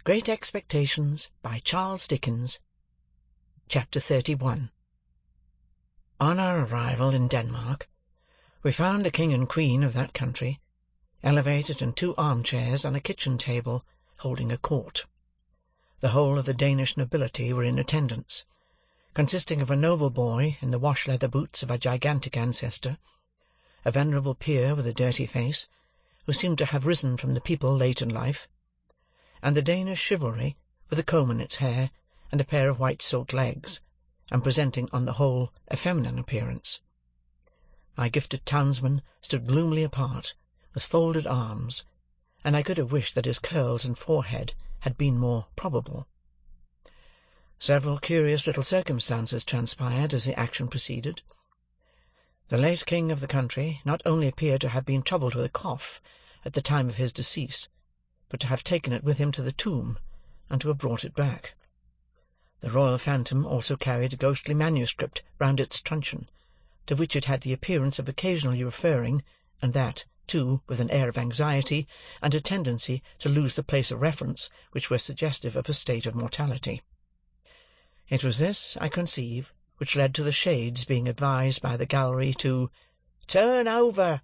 Great Expectations, by Charles Dickens. Chapter 31. On our arrival in Denmark, we found the king and queen of that country, elevated in 2 armchairs on a kitchen table, holding a court. The whole of the Danish nobility were in attendance, consisting of a noble boy in the wash-leather boots of a gigantic ancestor, a venerable peer with a dirty face, who seemed to have risen from the people late in life, and the Danish chivalry, with a comb in its hair, and a pair of white silk legs, and presenting on the whole a feminine appearance. My gifted townsman stood gloomily apart, with folded arms, and I could have wished that his curls and forehead had been more probable. Several curious little circumstances transpired as the action proceeded. The late king of the country not only appeared to have been troubled with a cough at the time of his decease, but to have taken it with him to the tomb, and to have brought it back. The royal phantom also carried a ghostly manuscript round its truncheon, to which it had the appearance of occasionally referring, and that, too, with an air of anxiety, and a tendency to lose the place of reference which were suggestive of a state of mortality. It was this, I conceive, which led to the shades being advised by the gallery to "turn over,"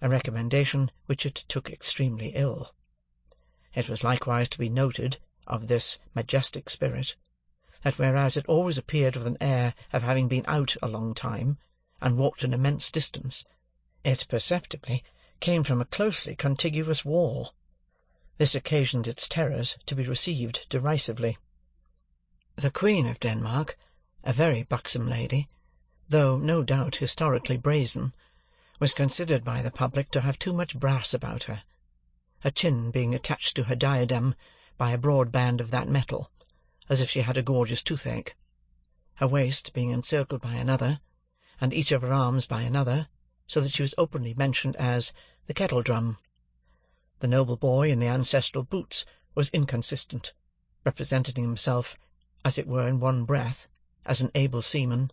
a recommendation which it took extremely ill. It was likewise to be noted, of this majestic spirit, that whereas it always appeared with an air of having been out a long time, and walked an immense distance, it perceptibly came from a closely contiguous wall. This occasioned its terrors to be received derisively. The Queen of Denmark, a very buxom lady, though no doubt historically brazen, was considered by the public to have too much brass about her, her chin being attached to her diadem by a broad band of that metal, as if she had a gorgeous toothache, her waist being encircled by another, and each of her arms by another, so that she was openly mentioned as the kettle-drum. The noble boy in the ancestral boots was inconsistent, representing himself, as it were in one breath, as an able seaman,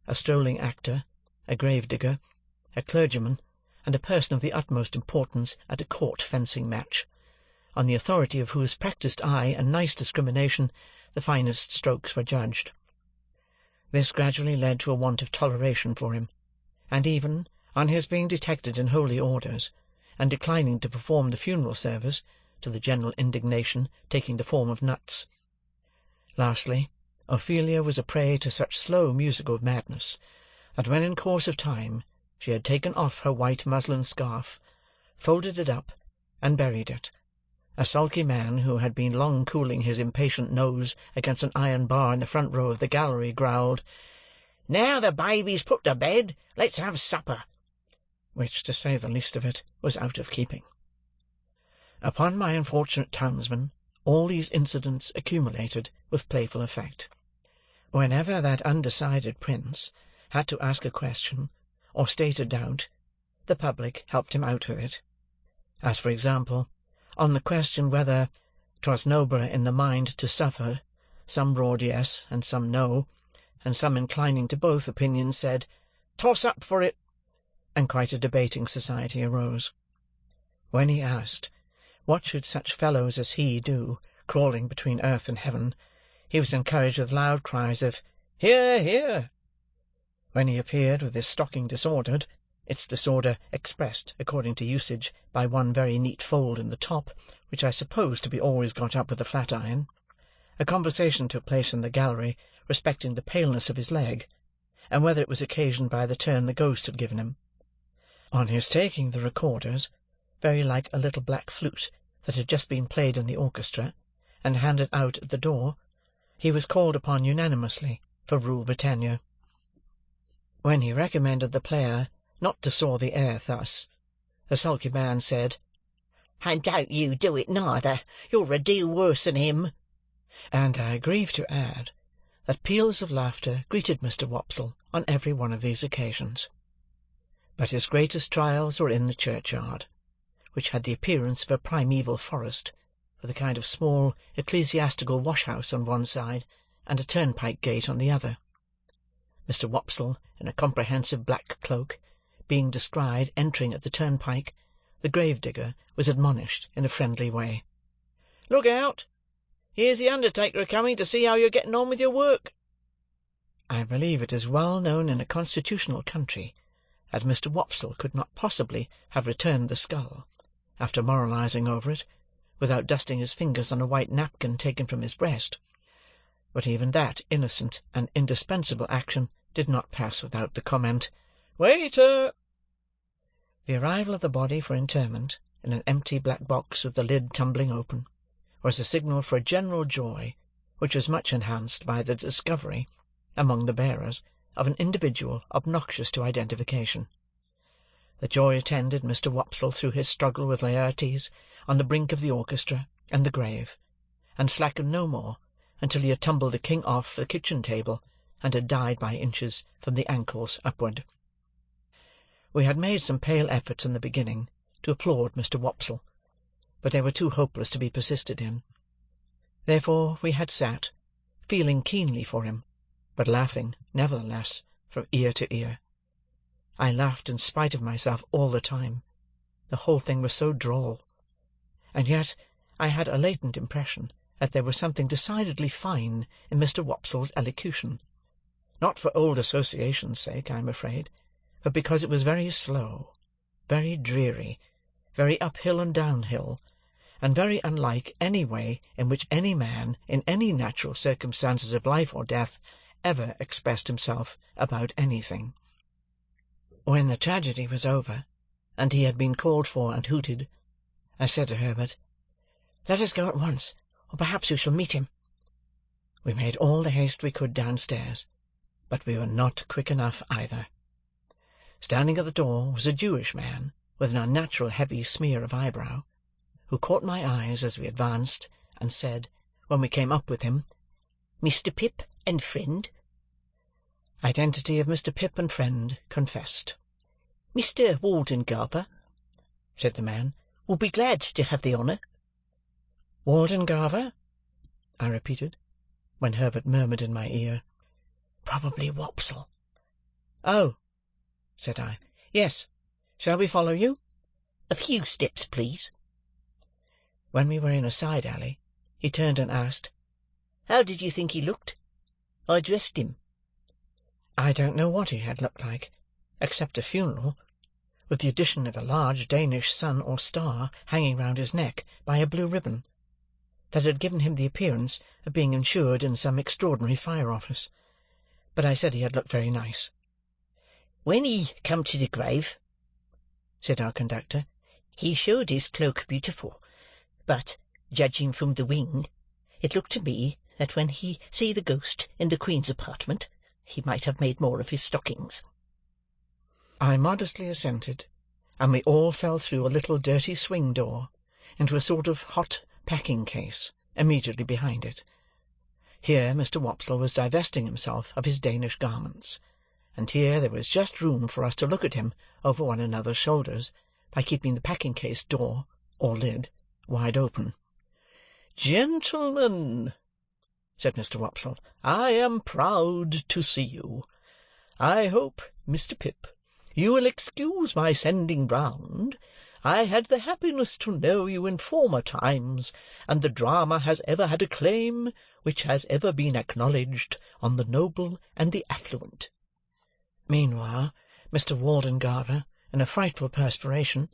a strolling actor, a grave-digger, a clergyman, and a person of the utmost importance at a court fencing match, on the authority of whose practised eye and nice discrimination the finest strokes were judged. This gradually led to a want of toleration for him, and even, on his being detected in holy orders, and declining to perform the funeral service, to the general indignation taking the form of nuts. Lastly, Ophelia was a prey to such slow musical madness, that when in course of time she had taken off her white muslin scarf, folded it up, and buried it, a sulky man who had been long cooling his impatient nose against an iron bar in the front row of the gallery growled, "Now the baby's put to bed, let's have supper," which, to say the least of it, was out of keeping. Upon my unfortunate townsman all these incidents accumulated with playful effect. Whenever that undecided prince had to ask a question, or state a doubt, the public helped him out with it. As, for example, on the question whether 'twas nobler in the mind to suffer, some roared yes, and some no, and some inclining to both opinions said, "Toss up for it," and quite a debating society arose. When he asked, what should such fellows as he do, crawling between earth and heaven, he was encouraged with loud cries of "Hear, hear!" When he appeared with his stocking disordered, its disorder expressed, according to usage, by one very neat fold in the top, which I suppose to be always got up with a flat iron, a conversation took place in the gallery respecting the paleness of his leg, and whether it was occasioned by the turn the ghost had given him. On his taking the recorders, very like a little black flute that had just been played in the orchestra, and handed out at the door, he was called upon unanimously for Rule Britannia. When he recommended the player not to saw the air thus, the sulky man said, "And don't you do it neither, you're a deal worse than him," and I grieve to add that peals of laughter greeted Mr. Wopsle on every one of these occasions. But his greatest trials were in the churchyard, which had the appearance of a primeval forest, with a kind of small ecclesiastical wash-house on one side, and a turnpike gate on the other. Mr. Wopsle, in a comprehensive black cloak, being descried entering at the turnpike, the grave-digger was admonished in a friendly way. Look out! Here's the undertaker coming to see how you're getting on with your work." I believe it is well known in a constitutional country that Mr. Wopsle could not possibly have returned the skull, after moralising over it, without dusting his fingers on a white napkin taken from his breast. But even that innocent and indispensable action did not pass without the comment, "Waiter!" The arrival of the body for interment, in an empty black box with the lid tumbling open, was a signal for a general joy, which was much enhanced by the discovery, among the bearers, of an individual obnoxious to identification. The joy attended Mr. Wopsle through his struggle with Laertes on the brink of the orchestra and the grave, and slackened no more until he had tumbled the king off the kitchen table, and had died by inches from the ankles upward. We had made some pale efforts in the beginning to applaud Mr. Wopsle, but they were too hopeless to be persisted in. Therefore we had sat, feeling keenly for him, but laughing, nevertheless, from ear to ear. I laughed in spite of myself all the time. The whole thing was so droll. And yet I had a latent impression that there was something decidedly fine in Mr. Wopsle's elocution. Not for old association's sake, I am afraid, but because it was very slow, very dreary, very uphill and downhill, and very unlike any way in which any man, in any natural circumstances of life or death, ever expressed himself about anything. When the tragedy was over, and he had been called for and hooted, I said to Herbert, "Let us go at once, or perhaps we shall meet him." We made all the haste we could downstairs, but we were not quick enough either. Standing at the door was a Jewish man, with an unnatural heavy smear of eyebrow, who caught my eyes as we advanced, and said, when we came up with him, "Mr. Pip and friend." Identity of Mr. Pip and friend confessed. "Mr. Waldengarver," said the man, "will be glad to have the honour." "Waldengarver?" I repeated, when Herbert murmured in my ear, "Probably Wopsle." "Oh," said I, "yes. Shall we follow you?" "A few steps, please." When we were in a side alley, he turned and asked, "How did you think he looked? I dressed him." I don't know what he had looked like, except a funeral, with the addition of a large Danish sun or star hanging round his neck by a blue ribbon, that had given him the appearance of being insured in some extraordinary fire office. But I said he had looked very nice. "When he come to the grave," said our conductor, "he showed his cloak beautiful, but, judging from the wing, it looked to me that when he see the ghost in the Queen's apartment, he might have made more of his stockings." I modestly assented, and we all fell through a little dirty swing door into a sort of hot packing-case immediately behind it. Here Mr. Wopsle was divesting himself of his Danish garments, and here there was just room for us to look at him over one another's shoulders, by keeping the packing-case door, or lid, wide open. "Gentlemen," said Mr. Wopsle, "I am proud to see you. I hope, Mr. Pip, you will excuse my sending round. I had the happiness to know you in former times, and the drama has ever had a claim, which has ever been acknowledged, on the noble and the affluent." Meanwhile, Mr. Waldengarver, in a frightful perspiration,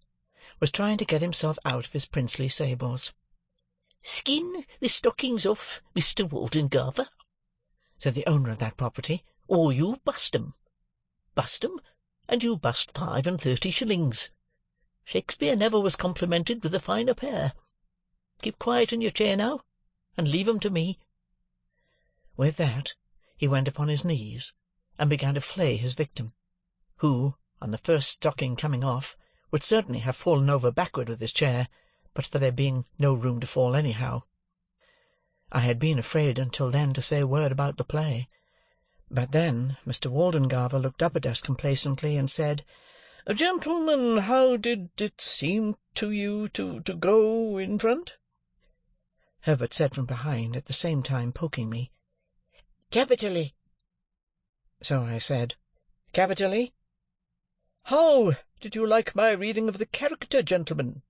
was trying to get himself out of his princely sables. "Skin the stockings off, Mr. Waldengarver," said the owner of that property, "or you'll bust 'em. Bust 'em, and you'll bust 35 shillings. Shakespeare never was complimented with a finer pair. Keep quiet in your chair now, and leave 'em to me." With that, he went upon his knees, and began to flay his victim, who, on the first stocking coming off, would certainly have fallen over backward with his chair, but for there being no room to fall anyhow. I had been afraid until then to say a word about the play, but then Mr. Waldengarver looked up at us complacently, and said, "Gentlemen, how did it seem to you to go in front?" Herbert said from behind, at the same time poking me, "Capitally." So I said, "Capitally." "How did you like my reading of the character, gentlemen?"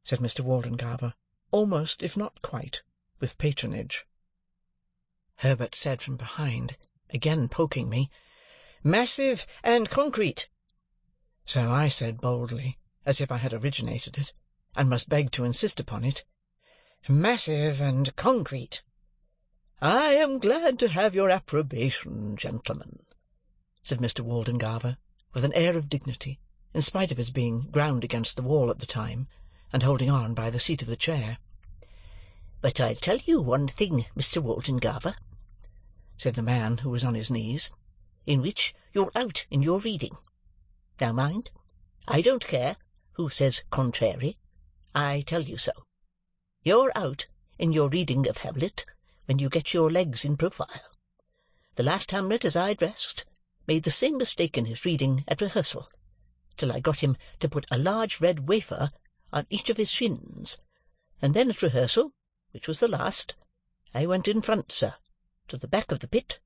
said Mr. Waldengarver, almost, if not quite, with patronage. Herbert said from behind, again poking me, "Massive and concrete." So I said boldly, as if I had originated it, and must beg to insist upon it, "Massive and concrete." "I am glad to have your approbation, gentlemen," said Mr. Waldengarver, with an air of dignity, in spite of his being ground against the wall at the time, and holding on by the seat of the chair. "But I'll tell you one thing, Mr. Waldengarver," said the man who was on his knees, "in which you're out in your reading. Now mind, I don't care who says contrary. I tell you so. You're out in your reading of Hamlet when you get your legs in profile. The last Hamlet, as I dressed, made the same mistake in his reading at rehearsal, till I got him to put a large red wafer on each of his shins, and then at rehearsal, which was the last, I went in front, sir, to the back of the pit,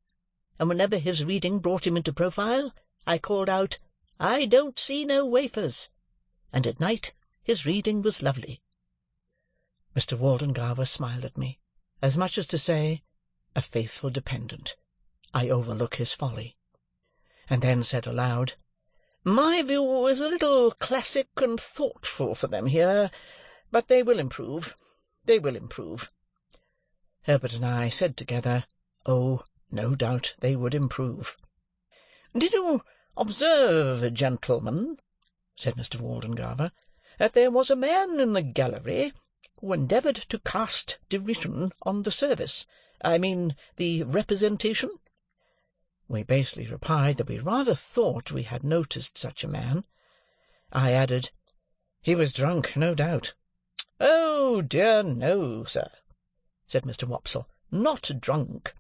and whenever his reading brought him into profile, I called out, 'I don't see no wafers,' and at night his reading was lovely." Mr. Waldengarver smiled at me, as much as to say, "A faithful dependent. I overlook his folly," and then said aloud, "My view is a little classic and thoughtful for them here, but they will improve. They will improve." Herbert and I said together, "Oh, no doubt they would improve." "Did you observe, gentlemen," said Mr. Waldengarver, "that there was a man in the gallery who endeavoured to cast derision on the service, I mean the representation?" We basely replied that we rather thought we had noticed such a man. I added, "He was drunk, no doubt." "Oh, dear no, sir," said Mr. Wopsle, "not drunk.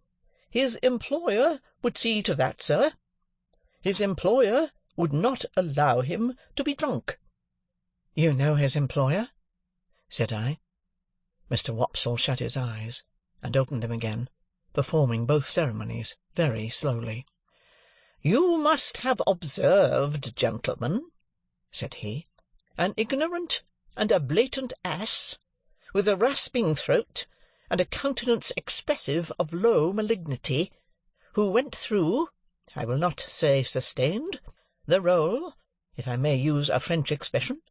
His employer would see to that, sir. His employer would not allow him to be drunk." "You know his employer?" said I. Mr. Wopsle shut his eyes, and opened them again, performing both ceremonies very slowly. "You must have observed, gentlemen," said he, "an ignorant and a blatant ass, with a rasping throat, and a countenance expressive of low malignity, who went through, I will not say sustained, the rôle, if I may use a French expression,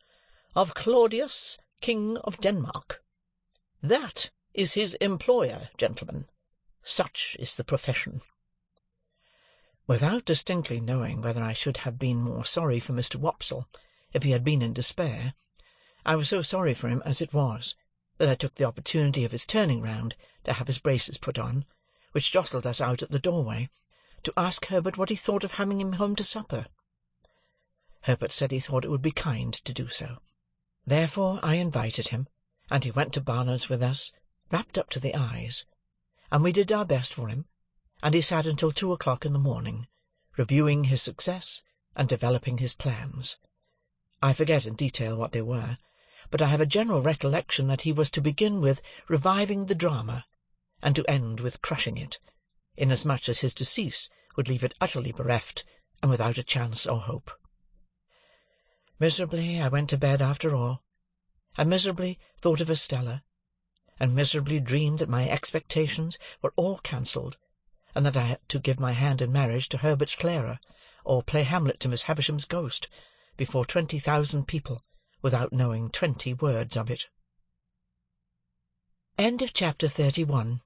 of Claudius, King of Denmark. That is his employer, gentlemen. Such is the profession." Without distinctly knowing whether I should have been more sorry for Mr. Wopsle if he had been in despair, I was so sorry for him as it was, that I took the opportunity of his turning round to have his braces put on, which jostled us out at the doorway, to ask Herbert what he thought of having him home to supper. Herbert said he thought it would be kind to do so. Therefore I invited him, and he went to Barnard's with us, wrapped up to the eyes, and we did our best for him, and he sat until 2 o'clock in the morning, reviewing his success and developing his plans. I forget in detail what they were, but I have a general recollection that he was to begin with reviving the drama, and to end with crushing it, inasmuch as his decease would leave it utterly bereft and without a chance or hope. Miserably I went to bed after all, and miserably thought of Estella, and miserably dreamed that my expectations were all cancelled, and that I had to give my hand in marriage to Herbert's Clara, or play Hamlet to Miss Havisham's ghost, before 20,000 people, without knowing 20 words of it. Chapter 31.